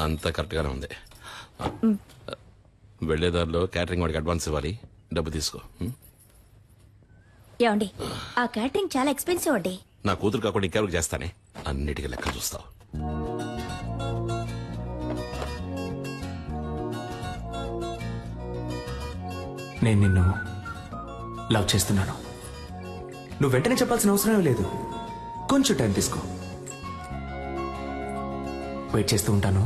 అంతా కరెక్ట్గానే ఉంది. వెళ్లేదారిలో క్యాటరింగ్ వాడికి అడ్వాన్స్ ఇవ్వాలి, డబ్బు తీసుకో. ఏమండి, ఆ క్యాటరింగ్ చాలా ఎక్స్పెన్సివ్ అండి. నా కూతురు కాకుండా ఇంకెవరికి చేస్తానే, అన్నిటికీ లెక్క చూస్తావు. నేను నిన్ను లవ్ చేస్తున్నాను. నువ్వు వెంటనే చెప్పాల్సిన అవసరం లేదు, కొంచెం టైం తీసుకో. వెయిట్ చేస్తూ ఉంటాను.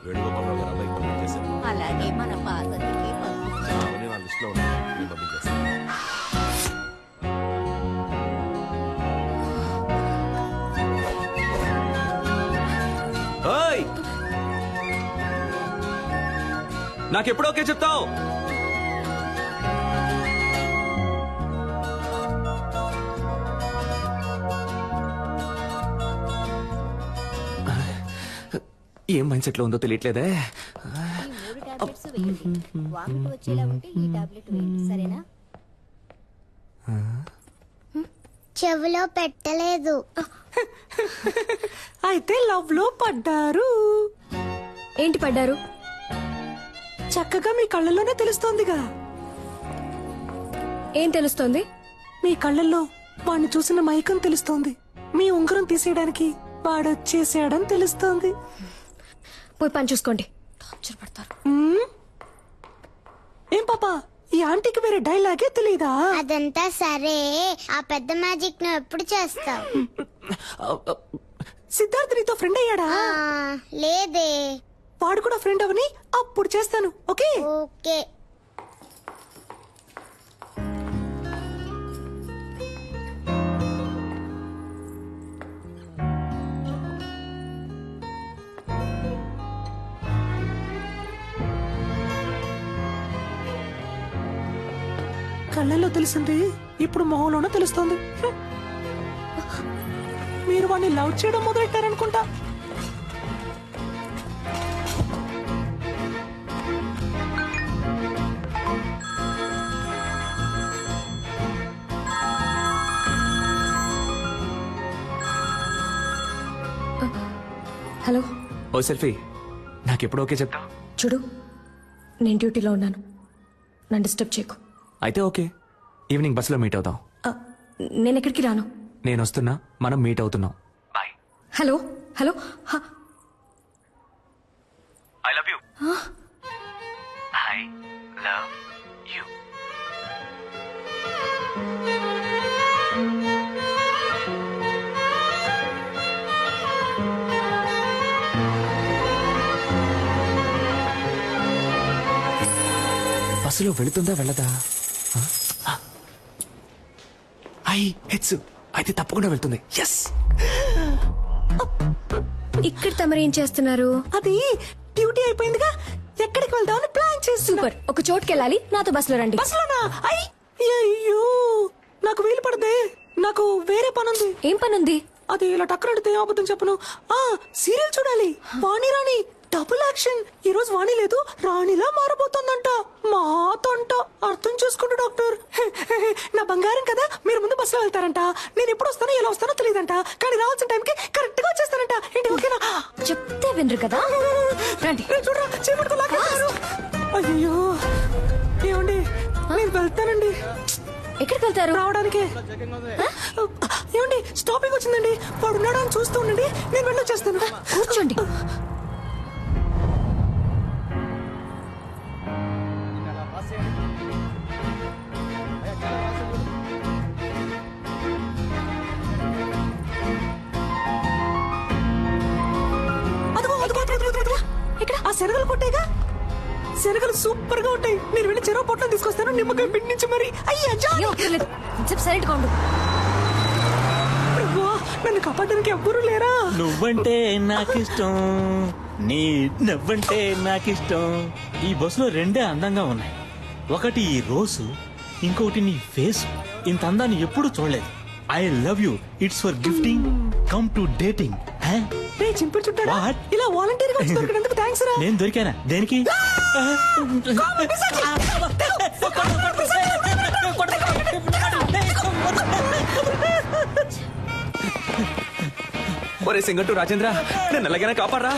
వేణుగోపాలరావు గారు అబ్బాయికి పంపించేశాను. అలాగే మన పార్వతికి అవన్నీ నా లిస్టులో ఉన్నాయి, నేను పంపించేస్తాను. నాకెప్పుడు ఓకే చెప్తావు? ఏం మైండ్ సెట్ లో ఉందో తెలియట్లేదే. చెవిలో పెట్టలేదు. అయితే లవ్ లో పడ్డారు. ఏంటి పడ్డారు? చక్కగా మీ కళ్ళల్లోనే తెలుస్తోందిగా. ఏం తెలుస్తోంది? మీ కళ్ళల్లో వాడిని చూసిన మైకం తెలుస్తోంది. మీ ఉంగరం తీసేయడానికి వాడొచ్చేసాడని తెలుస్తోంది. పోయి పని చూసుకోండి. పడతారు. ఏం పాపా, ఈ ఆంటీకి వేరే డైలాగే తెలీదా? అదంతా సరే, ఆ పెద్ద మ్యాజిక్ నువ్వు ఎప్పుడు చేస్తావు? సిద్ధార్థ్ నీతో ఫ్రెండ్ అయ్యాడా? లేదే. వాడు కూడా ఫ్రెండ్ అవని అప్పుడు చేస్తాను. Okay okay. కళ్ళల్లో తెలిసింది ఇప్పుడు మొహంలోనూ తెలుస్తోంది. మీరు వాడిని లవ్ చేయడం మొదలెట్టారనుకుంటా. హలో. ఓ సెల్ఫీ, నాకెప్పుడు ఓకే చెప్తా? చూడు, నేను డ్యూటీలో ఉన్నాను, నన్ను డిస్టర్బ్ చేయకు. అయితే ఓకే, ఈవినింగ్ బస్సులో మీట్ అవుతాం. నేను ఎక్కడికి రాను. నేను వస్తున్నా, మనం మీట్ అవుతున్నాం. Bye. Hello hello. I love you. I love you. బస్సులో వెళుతుందా వెళ్ళదా? హెడ్స్ అయితే తప్పకుండా వెళ్తుంది. ఎస్. ఇక్కడ తమరేం చేస్తున్నారు? అది డ్యూటీ అయిపోయిందిగా, ఎక్కడికి వెళ్దామని ప్లాన్ చేస్తున్నా. సూపర్. ఒక చోటుకి వెళ్ళాలి, నాతో బస్సులో రండి. బస్సులోనా? అయ్యో, నాకు వీలు పడదే, నాకు వేరే పనుంది. ఏం పనుంది? అది ఇలా టక్కరడితే అబద్ధం చెప్పను. సీరియల్ చూడాలి, వాణి రాణి డబుల్ యాక్షన్. ఈ రోజు వాణి లేదు, రాణిలా మారబోతోందంట. మాతంట. అర్థం చేసుకోండి డాక్టర్. నా బంగారం కదా, మీరు ముందు బస్సులో వెళ్తారంట. నేను ఎప్పుడు వస్తానో ఎలా వస్తానో తెలియదంట, కానీ రావాల్సిన టైంకి కరెక్ట్ గా వచ్చేస్తానంట. ఏంటి ఓకేనా? చెప్తే వినరు కదా. రండి. చూడరా, చేపట్టుకు లాగేస్తారు. అయ్యో ఏమండి, నేను వెళ్తానండి. ఎక్కడికి వెళ్తారు? రావడానికి. ఏమండి, స్టాపింగ్ వచ్చిందండి, వాడు ఉన్నాడు అని చూస్తూ ఉండండి, నేను వెళ్ళొచ్చేస్తాను. కూర్చోండి. ఇక్కడ ఆ శనగలు కొట్టేగా, శనగలు సూపర్ గా ఉంటాయి. నేను వెళ్ళి చెరువు పొట్టం తీసుకొస్తాను, నిమ్మకాయ పిండించి మరి. అయ్యా సైలెంట్ గా ఉండు. నన్ను కాపాడడానికి ఎవ్వరూ లేరా? నువ్వంటే నాకిష్టం, నీ నవ్వంటే నాకిష్టం. ఈ బస్సులో రెండే అందంగా ఉన్నాయి, ఒకటి ఈ రోజు, ఇంకొకటి నీ ఫేస్. ఇంత అందాన్ని ఎప్పుడు చూడలేదు. I love you. It's for gifting, come to dating. చింపుడు చుట్టాడా? What? ఇలా వాలంటీర్ గా దొరికినందుకు థ్యాంక్స్ రా. నేను దొరికానా? దేనికి? అరే సింగట్టు రాజేంద్ర నేను ఎలాగైనా కాపాడరా,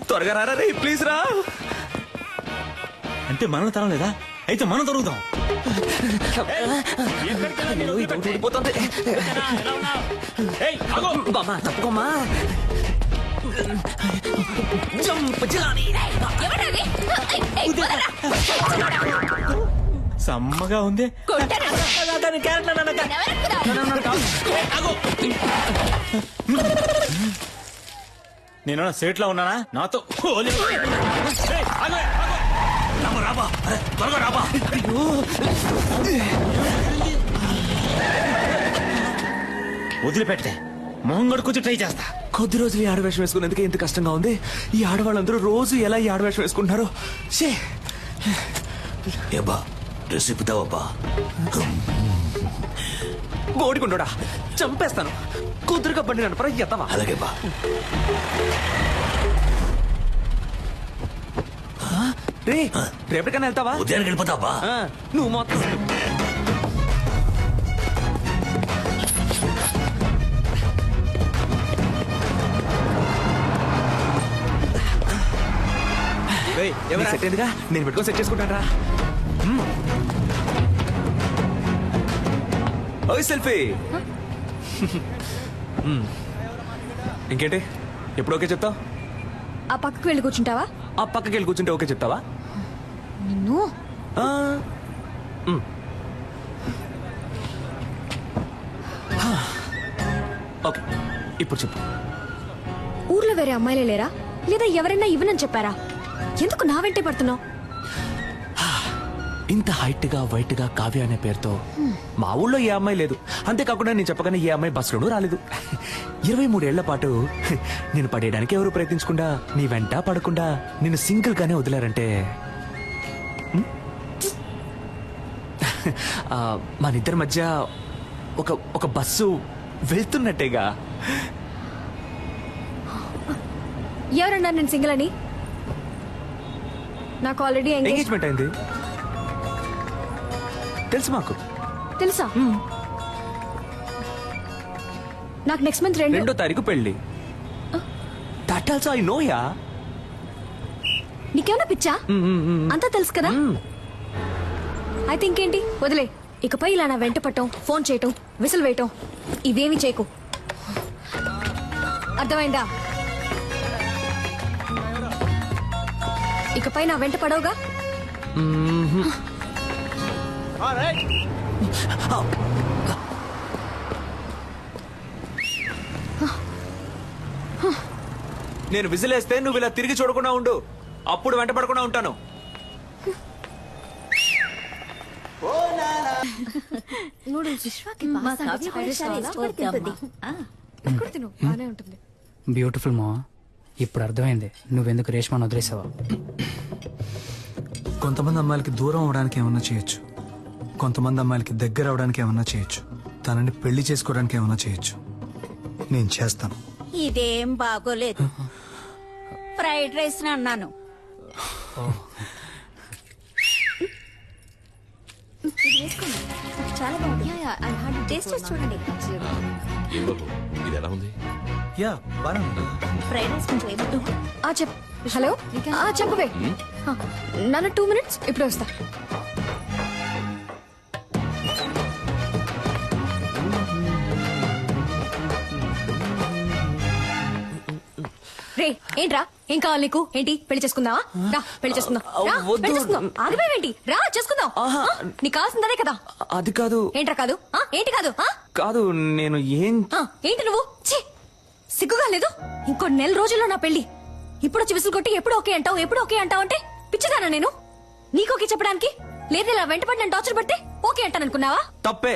త్వరగా రారా రే ప్లీజ్ రా. అంటే మనం తరం లేదా? అయితే మనం తరుగుదాం. పోతుంది బామ్మా, తప్పుకోమ్మా. సమ్మగా ఉంది. నేను సేట్ లో ఉన్నానా? నాతో వదిలిపెట్టే మొహం గడుకొచ్చి ట్రై చేస్తా. కొద్ది రోజులు ఈ ఆడవేషం వేసుకునేందుకే ఇంత కష్టంగా ఉంది. ఈ ఆడవాళ్ళందరూ రోజు ఎలా ఈ ఆడవేషం వేసుకుంటున్నారు. షే ఏబా డ్రెస్ ఇప్పుతావబ్బా. బోడికుండోడా చంపేస్తాను. కుదురుగా బండి నడపరా ఎత్తవా. అలాగే బా. రే రేపటికైనా వెళ్తావా? ఉదయానికి వెళ్ళిపోతావా? నువ్వు మొత్తం సెట్ అయిందిగా, నేను పెట్టుకొని సెట్ చేసుకుంటాను రా. ఓయ్ సెల్ఫీ. ఇంకేంటి ఎప్పుడు ఓకే చెప్తావు? ఆ పక్కకు వెళ్ళి కూర్చుంటావా? ఆ పక్కకి వెళ్ళి కూర్చుంటే ఓకే చెప్తావా? నిన్ను ఆ, ఓకే ఇప్పుడు చెప్పు. ఊర్లో వేరే అమ్మాయిలే లేరా, లేదా ఎవరైనా ఇవ్వనని చెప్పారా? ఎందుకు నా వెంటే పడుతున్నావు? ఇంత హైట్ గా వైట్ గా కావ్య అనే పేరుతో మా ఊళ్ళో ఏ అమ్మాయి లేదు. అంతేకాకుండా నేను చెప్పగానే ఏ అమ్మాయి బస్సులోనూ రాలేదు. 23 ఏళ్ల పాటు నేను పడేయడానికి ఎవరు ప్రయత్నించకుండా నీ వెంట పడకుండా నిన్ను సింగిల్ గానే వదిలారంటే మనిద్దరి మధ్య ఒక బస్సు వెళ్తున్నట్టేగా. ఎవరన్నారు నేను సింగిల్ అని? నాకు ఆల్రెడీ ఎంగేజ్మెంట్ అయింది తెలుసు మాకు. తెలుసా? నాకు నెక్స్ట్ మంత్ 2వ తారీఖు పెళ్లి. That also I know yeah. నీకేమన్నా పిచ్చా? అంతా తెలుసు కదా. అయితే ఇంకేంటి వదిలే. ఇకపై ఇలా నా వెంట పట్టం, ఫోన్ చేయటం, విసిల్ వేయటం ఇవేమి చేయకు. అర్థమైందా? ఇకపై నా వెంట పడవుగా. నేను విజిలేస్తే నువ్వు ఇలా తిరిగి చూడకుండా ఉండు. అప్పుడు వెంట పడకుండా ఉంటాను. బ్యూటిఫుల్ మా. ఇప్పుడు అర్థమైంది నువ్వెందుకు రేష్మాను వదిలేసావా. కొంతమంది అమ్మాయిలకి దూరం అవడానికి ఏమన్నా చేయొచ్చు, కొంతమంది అమ్మాయిలకి దగ్గర అవడానికి ఏమన్నా చేయొచ్చు, తనని పెళ్లి చేసుకోవడానికి ఏమన్నా చేయొచ్చు. నేను చేస్తాను. ఇదేం బాగోలేదు. ఫ్రైడ్ రైస్ అన్నాను. చాలా బాగుంది. టేస్ట్ చేసి చూడండి. ఏం బాబు ఇది ఎలా ఉంది? యా బాగా ఫ్రైడ్ రైస్ కొంచెం ఏమిటో. చెప్పు. హలో చెప్పవే. నన్ను 2 minutes ఇప్పుడు వస్తా. రే ఏంట్రా, ఏం కావాలి నీకు? ఏంటి పెళ్లి చేసుకుందావా? రా పెళ్లి చేసుకుందాం. రా, పెళ్లి చేసుకుందాం. ఆగిపోయావేంటి? రా చేసుకుందాం. నీకు కావాల్సిందే కదా. అది కాదు. ఏంట్రా కాదు? ఏంటి కాదు? కాదు నేను ఏం ఏంటి నువ్వు? ఛీ, సిగ్గుగా లేదు? ఇంకో 4 రోజుల్లో నా పెళ్లి. ఇప్పుడు వచ్చి విసులు కొట్టి ఎప్పుడు ఓకే అంటావు, ఎప్పుడు ఓకే అంటావు అంటే పిచ్చిదానా నేను? నీకు ఓకే చెప్పడానికి? లేదు ఇలా వెంటపడి నన్ను టార్చర్ పడితే ఓకే అంటాను అనుకున్నావా? తప్పే.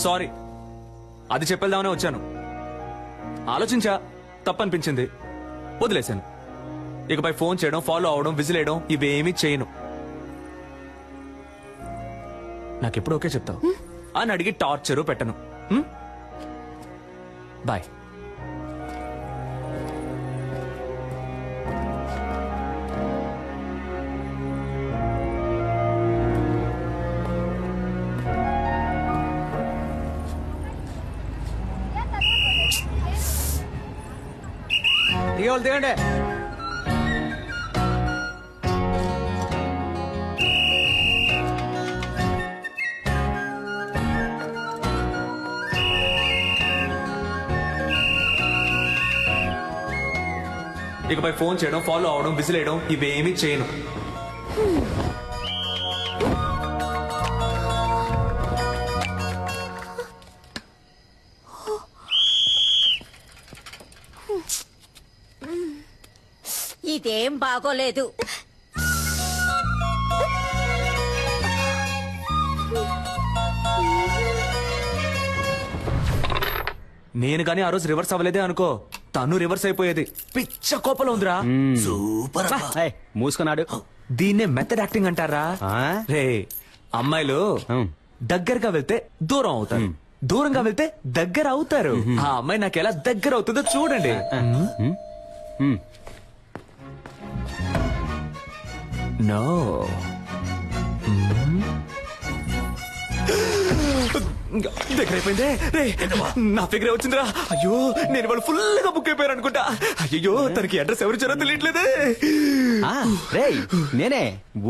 సారీ, అది చెప్పేద్దామనే వచ్చాను. ఆలోచించా, తప్పనిపించింది, వదిలేశాను. ఇకపై ఫోన్ చేయడం, ఫాలో అవడం, విజిలేయడం ఇవేమీ చేయను. నాకెప్పుడు ఓకే చెప్తావు అని అడిగి టార్చరు పెట్టను. బాయ్. దిగే వాళ్ళు దిగండి. ఇకపై ఫోన్ చేయడం, ఫాలో అవడం, విసిలేయడం ఇవేమీ చేయను. ఇదేం బాగోలేదు. నేను గానీ ఆ రోజు రివర్స్ అవ్వలేదే అనుకో, తను రివర్స్ అయిపోయేది. పిచ్చ కోపంలో ఉందిరా. సూపర్ అబ్బా. మూసుకున్నాడు. దీన్నే మెథడ్ యాక్టింగ్ అంటారా? రే, అమ్మాయిలు దగ్గరగా వెళ్తే దూరం అవుతారు, దూరంగా వెళ్తే దగ్గర అవుతారు. ఆ అమ్మాయి నాకు ఎలా దగ్గర అవుతుందో చూడండి. నో, దగ్గర అయిపోయిందే. రే, నా ఫిగర్ వచ్చిందిరా. అయ్యో, నేను వాళ్ళు ఫుల్ గా బుక్ అయిపోయారు అనుకుంటా. అయ్యో, తనకి అడ్రస్ ఎవరు ఇచ్చారో తెలియట్లేదే. రేయ్, నేనే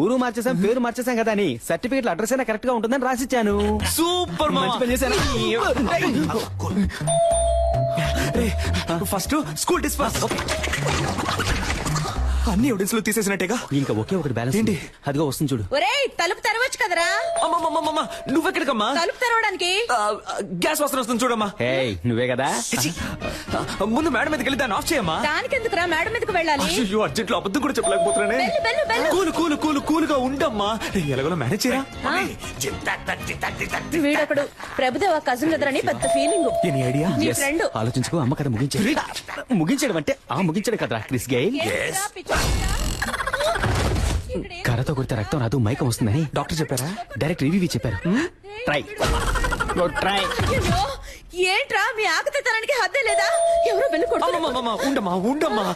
ఊరు మార్చేసాం, పేరు మార్చేసాం కదా అని సర్టిఫికెట్ అడ్రస్ అయినా కరెక్ట్ గా ఉంటుందని రాసిచ్చాను. సూపర్ మంచి పని చేశాను. ఫస్ట్ స్కూల్ డిస్పాస్. అన్ని ఎవిడెన్స్ లో తీసేసినట్టేగా. ఇంకా ఒకే ఒకటి బ్యాలెన్స్ ఏంటి? అదిగో వస్తుంది చూడు. ఒరేయ్, తలుపు తెరవచ్చు కదరా. అమ్మమ్మమ్మమ్మ, నువ్వెక్కడికమ్మా? తలుపు తెరవడానికి. గ్యాస్ వాసన వస్తుంది చూడమ్మా. హేయ్, నువ్వే కదా. ఛీ! ముందు మేడం మీదకి వెళ్ళి దాన్ని ఆఫ్ చేయమ్మా. దానికెందుకురా మేడం మీదకి వెళ్ళాలి? అయ్యో, అర్జెంట్ లో అబద్ధం కూడా చెప్పలేకపోతున్నానే. వెళ్ళు, వెళ్ళు, వెళ్ళు. కూలు కూలు కూలు కూలుగా ఉండమ్మా. ఎలాగోలా మేనేజ్ చేయరా. వీడొకడు ప్రభుదేవ కజిన్ కదరని పెద్ద ఫీలింగ్. Any idea? నీ ఫ్రెండ్. ఆలోచించుకో, అమ్మ కథ ముగించాడు. ముగించడం అంటే ముగించడం కదా క్రిస్ గెయిల్. కర్రతో కొడితే రక్తం రాదు, మైకం వస్తుందని డాక్టర్ చెప్పారా? డైరెక్ట్ రివ్యూ చెప్పారు. Try try. అయ్యో, ఏంట్రా మీ ఆకతానికి హద్దే లేదా? ఎవరో వెళ్ళి కొడుతున్నారు. అమ్మమ్మమ్మమ్మ, ఉండమ్మా ఉండమ్మా,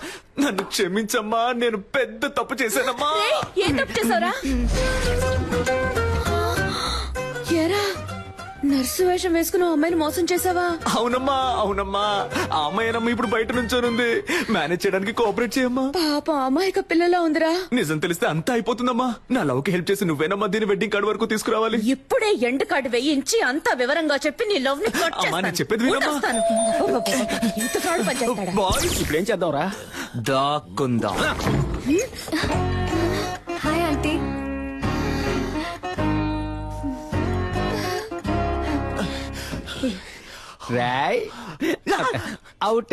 నన్ను క్షమించమ్మా, నేను పెద్ద తప్పు చేశానమ్మా. ఏయ్, ఏం తప్పు చేసావురా? ఏరా, నర్సు వేషం వేసుకుని అమ్మాయిని మోసం చేసావా? అవునమ్మా అవునమ్మా, ఆ అమ్మాయినమ్మా ఇప్పుడు బయట నుంచోనుంది. మేనేజ్ చేయడానికి కోఆపరేట్ చేయమ్మా. పాప అమాయక పిల్లలా ఉందిరా. నిజం తెలిస్తే అంతా అయిపోతుందమ్మా. నా లవ్ కి హెల్ప్ చేసి నువ్వేనమ్మా దీని వెడ్డింగ్ కార్డ్ వరకు తీసుకురావాలి. ఇప్పుడే ఎండ్ కార్డు వేయించి అంతా వివరంగా చెప్పి నీ లవ్ ని కట్ అమ్మా, నేను చెప్పేది వినమ్మా. ఇంత ఫ్రాడ్ పని చేస్తాడా? బాయ్స్, ఇప్పుడు ఏం చేద్దాం రా? దాక్కుందాం. Hi aunty. రాయ్ అవుట్.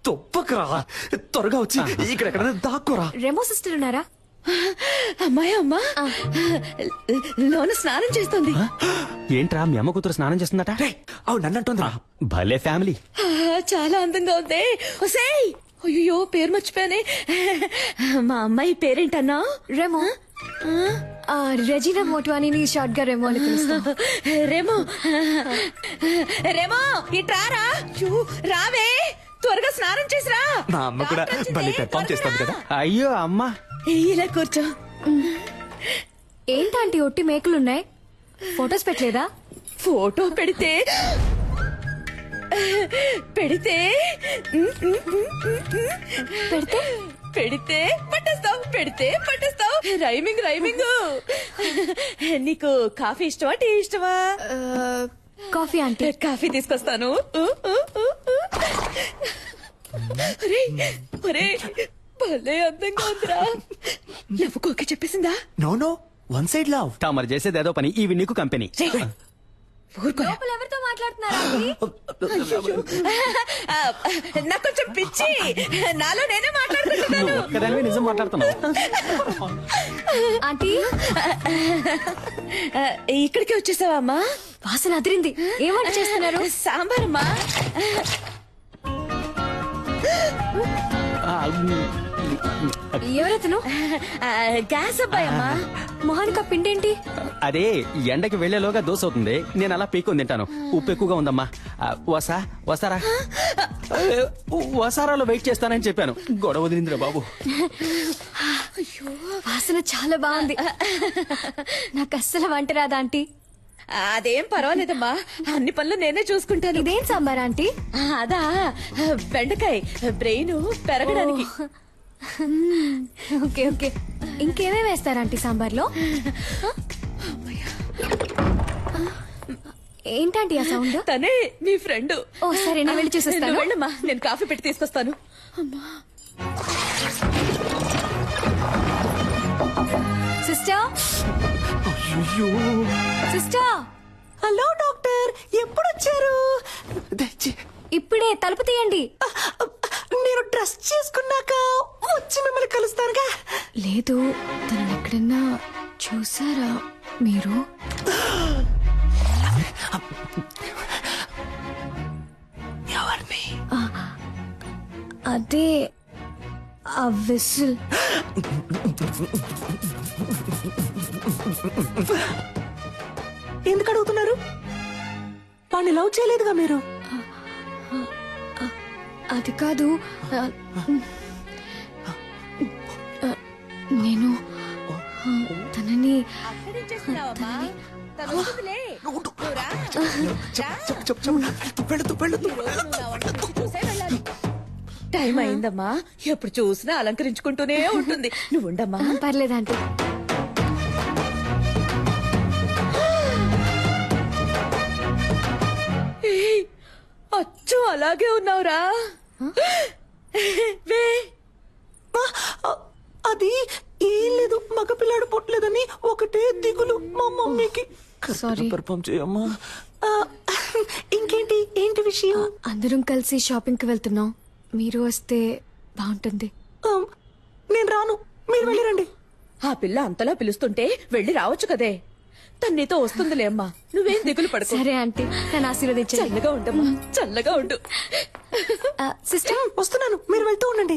తొప్పకరా, త్వరగా వచ్చి ఇక్కడ ఎక్కడైనా దాక్కోరా. రెమో సిస్టర్ ఉన్నారా? అమ్మాయి అమ్మా లోన స్నానం చేస్తుంది. ఏంట్రా, మీ అమ్మ కూతురు స్నానం చేస్తుందట? అవు నన్నంటుందిరా. భలే ఫ్యామిలీ. చాలా అందంగా ఉంది. ఒసేయ్, అయ్యో పేరు మర్చిపోయానే. మా అమ్మాయి పేరేంటన్నా? రెమో. రెజీనా మోట్వానీని షార్ట్ గా రెమో అని పిలుస్తాం. రేమో, రేమో ఇట్రారా. రావే, త్వరగా స్నానం చేసిరా. మా అమ్మ కూడా భలే పెర్ఫామ్ చేస్తుంది కదా. అయ్యో అమ్మ, ఇలా కూర్చో. ఏంటంటే ఒట్టి మేకులున్నాయి, ఫొటోస్ పెట్టలేదా? ఫోటో పెడితే పెడితే పట్టేస్తావు, పెడితే పట్టేస్తావు. Rhyming rhyming. నీకు కాఫీ ఇష్టమా, టీ ఇష్టమా? కాఫీ అంటే కాఫీ తీసుకొస్తాను. భలే అందంగా ఉందిరా. నవ్వుకోక చెప్పేసిందా? No no, one side love. మరి చేసేది ఏదో పని, ఇవి నీకు కంపెనీ. ఎవరితో మాట్లాడుతున్నారా? నాకు కొంచెం పిచ్చి, నాలో నేనే మాట్లాడుకుంటున్నాను. ఒక్కదానివే నిజం మాట్లాడుతున్నావు. ఆంటీ, ఇక్కడికి వచ్చేసావా అమ్మా? వాసన అదిరింది. ఏం వంట చేస్తున్నారు? సాంబార్ అమ్మా. ఎవరెతను? గ్యాస్ అబ్బాయి అమ్మా. మొహానికి ఆ పిండేంటి? అదే ఎండకి వెళ్లేలోగా దోశ అవుతుంది, నేను అలా పీక్కొని తింటాను. ఉప్పు ఎక్కువగా ఉందమ్మా. వసారా వసారాలో వెయిట్ చేస్తానని చెప్పాను, గొడవ వదిలిందిరా బాబు. వాసన చాలా బాగుంది. నాకు అస్సలు వంట రాదా ఆంటీ? అదేం పర్వాలేదమ్మా, అన్ని పనులు నేనే చూసుకుంటాను. ఇదేం సాంబార్ ఆంటీ? అదా బెండకాయ బ్రెయిన్ పెరగడానికి. Okay okay. ఇంకేమేమి వేస్తారు ఆంటీ సాంబార్లో? ఏంటంటే ఆ సౌండ్? తనే మీ ఫ్రెండ్. ఓ సరే, నేను వెళ్ళి చూసేస్తాను. వెళ్ళమ్మా, నేను కాఫీ పెట్టి తీసుకొస్తాను. అమ్మా సిస్టర్, సిస్టర్. హలో డాక్టర్, ఎప్పుడు వచ్చారు? ఇప్పుడే, తలుపు తీయండి. నేను డ్రెస్ చేసుకున్నాక వచ్చి మిమ్మల్ని కలుస్తానుగా. లేదు, తను ఎక్కడన్నా చూసారా మీరు? ఎవరిని? అదే ఆ విసిల్. ఎందుకు అడుగుతున్నారు? వాడిని లవ్ చేయలేదుగా మీరు? అది కాదు, నేను తనని టైం అయిందమ్మా, ఎప్పుడు చూసినా అలంకరించుకుంటూనే ఉంటుంది. నువ్వు ఉండమ్మా. పర్లేదంటే. అచ్చు అలాగే ఉన్నావురా. వే అది ఏం లేదు, మగపిల్లాడు పుట్టలేదని ఒకటే దిగులు మా మమ్మీకి. సారీ. పర్ఫామ్ చేయమ్మా. ఇంకేంటి, ఏంటి విషయం? అందరం కలిసి షాపింగ్ కి వెళ్తున్నాం, మీరు వస్తే బాగుంటుంది. నేను రాను, మీరు వెళ్ళిరండి. ఆ పిల్ల అంతలా పిలుస్తుంటే వెళ్ళి రావచ్చు కదే. తను నీతో వస్తుందిలే అమ్మా, నువ్వేం దిగులు పడుకో. సరే ఆంటీ, నన్ను ఆశీర్వదించండి. చల్లగా ఉండమ్మా, చల్లగా ఉండు. సిస్టర్, వస్తున్నాను, మీరు వెళ్తూ ఉండండి.